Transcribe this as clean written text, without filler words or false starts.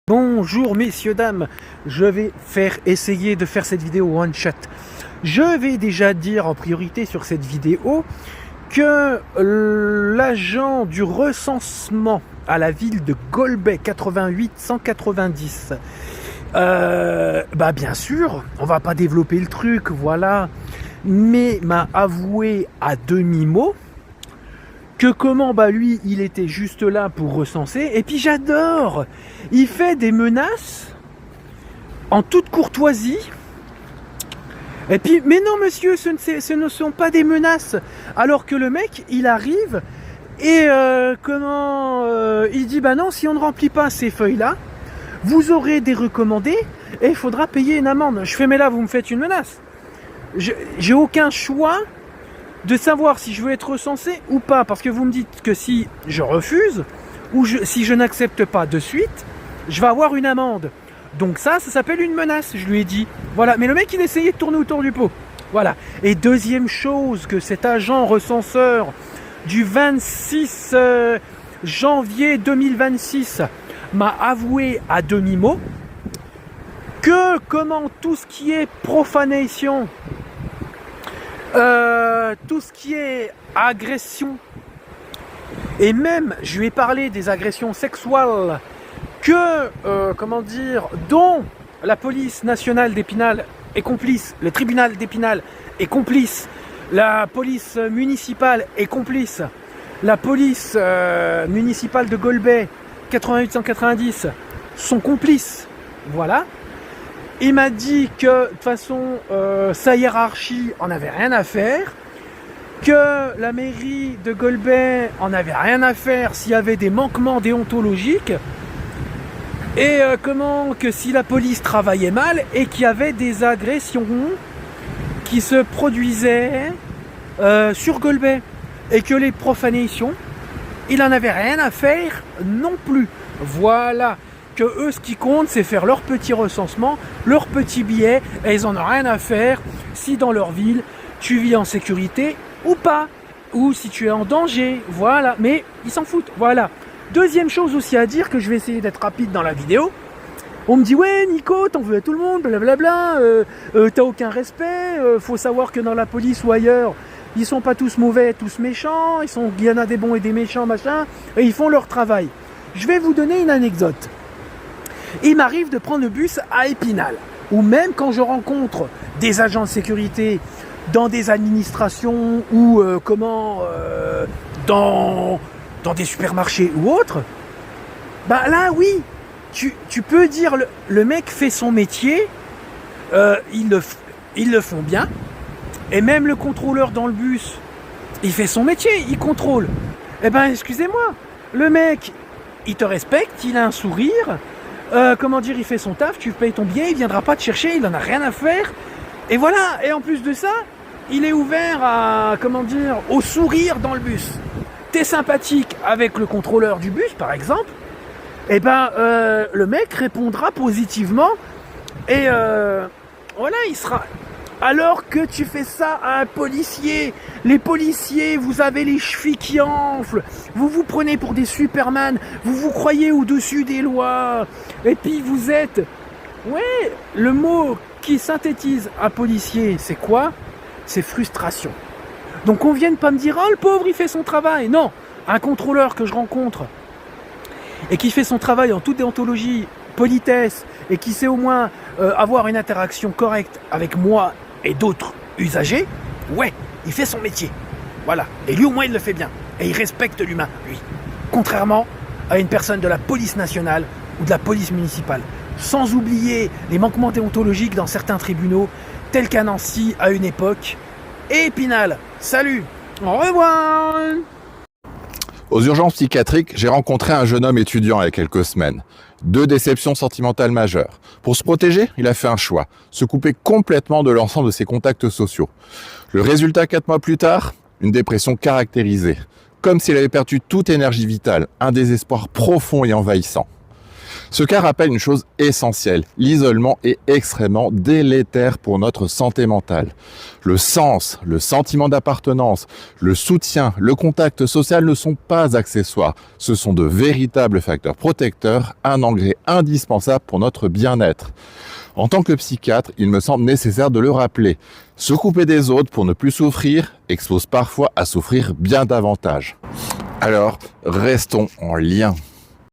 Bonjour messieurs, dames, je vais essayer de faire cette vidéo one shot. Je vais déjà dire en priorité sur cette vidéo que l'agent du recensement à la ville de Golbey 88 190, bien sûr, on va pas développer le truc, voilà, mais m'a avoué à demi-mot que comment lui il était juste là pour recenser. Et puis j'adore, il fait des menaces en toute courtoisie. Et puis mais non monsieur, ce ne sont pas des menaces, alors que le mec il arrive et il dit non, si on ne remplit pas ces feuilles là, vous aurez des recommandés et il faudra payer une amende. Je fais mais là vous me faites une menace, j'ai aucun choix de savoir si je veux être recensé ou pas, parce que vous me dites que si je refuse ou si je n'accepte pas de suite, je vais avoir une amende. Donc ça s'appelle une menace, je lui ai dit. Voilà, mais le mec il essayait de tourner autour du pot. Voilà. Et deuxième chose, que cet agent recenseur du 26 janvier 2026 m'a avoué à demi-mot que comment tout ce qui est profanation, tout ce qui est agression, et même je lui ai parlé des agressions sexuelles dont la police nationale d'Épinal est complice, le tribunal d'Épinal est complice, la police municipale est complice, la police municipale de Golbey 88-190 sont complices, voilà. Il m'a dit que de toute façon sa hiérarchie en avait rien à faire, que la mairie de Golbey en avait rien à faire s'il y avait des manquements déontologiques, et que si la police travaillait mal et qu'il y avait des agressions qui se produisaient sur Golbey, et que les profanations, il en avait rien à faire non plus. Voilà. Que eux, ce qui compte, c'est faire leur petit recensement, leur petit billet, et ils en ont rien à faire si dans leur ville tu vis en sécurité ou pas, ou si tu es en danger, voilà, mais ils s'en foutent, voilà. Deuxième chose aussi à dire, que je vais essayer d'être rapide dans la vidéo, on me dit ouais Nico, t'en veux à tout le monde, blablabla, t'as aucun respect, faut savoir que dans la police ou ailleurs, ils sont pas tous mauvais, tous méchants, il y en a des bons et des méchants, machin, et ils font leur travail. Je vais vous donner une anecdote. Il m'arrive de prendre le bus à Épinal, ou même quand je rencontre des agents de sécurité dans des administrations ou dans des supermarchés ou autres, là oui, tu peux dire le mec fait son métier, ils le font bien, et même le contrôleur dans le bus, il fait son métier, il contrôle. Excusez-moi, le mec, il te respecte, il a un sourire, il fait son taf, tu payes ton billet, il viendra pas te chercher, il en a rien à faire. Et voilà, et en plus de ça, il est ouvert au sourire dans le bus. T'es sympathique avec le contrôleur du bus, par exemple, le mec répondra positivement, et voilà, il sera... Alors que tu fais ça à un policier, les policiers, vous avez les chevilles qui enflent, vous vous prenez pour des Superman, vous vous croyez au-dessus des lois, et puis vous êtes... Ouais, le mot qui synthétise un policier, c'est quoi? C'est frustration. Donc on vienne pas me dire, oh le pauvre il fait son travail. Non, un contrôleur que je rencontre et qui fait son travail en toute déontologie, politesse, et qui sait au moins avoir une interaction correcte avec moi et d'autres usagers, ouais, il fait son métier. Voilà. Et lui au moins il le fait bien. Et il respecte l'humain, lui. Contrairement à une personne de la police nationale ou de la police municipale. Sans oublier les manquements déontologiques dans certains tribunaux, tels qu'à Nancy à une époque. Et Épinal, salut, au revoir. Aux urgences psychiatriques, j'ai rencontré un jeune homme étudiant il y a quelques semaines. 2 déceptions sentimentales majeures. Pour se protéger, il a fait un choix, se couper complètement de l'ensemble de ses contacts sociaux. Le résultat, 4 mois plus tard, une dépression caractérisée. Comme s'il avait perdu toute énergie vitale, un désespoir profond et envahissant. Ce cas rappelle une chose essentielle. L'isolement est extrêmement délétère pour notre santé mentale. Le sens, le sentiment d'appartenance, le soutien, le contact social ne sont pas accessoires. Ce sont de véritables facteurs protecteurs, un engrais indispensable pour notre bien-être. En tant que psychiatre, il me semble nécessaire de le rappeler. Se couper des autres pour ne plus souffrir expose parfois à souffrir bien davantage. Alors, restons en lien.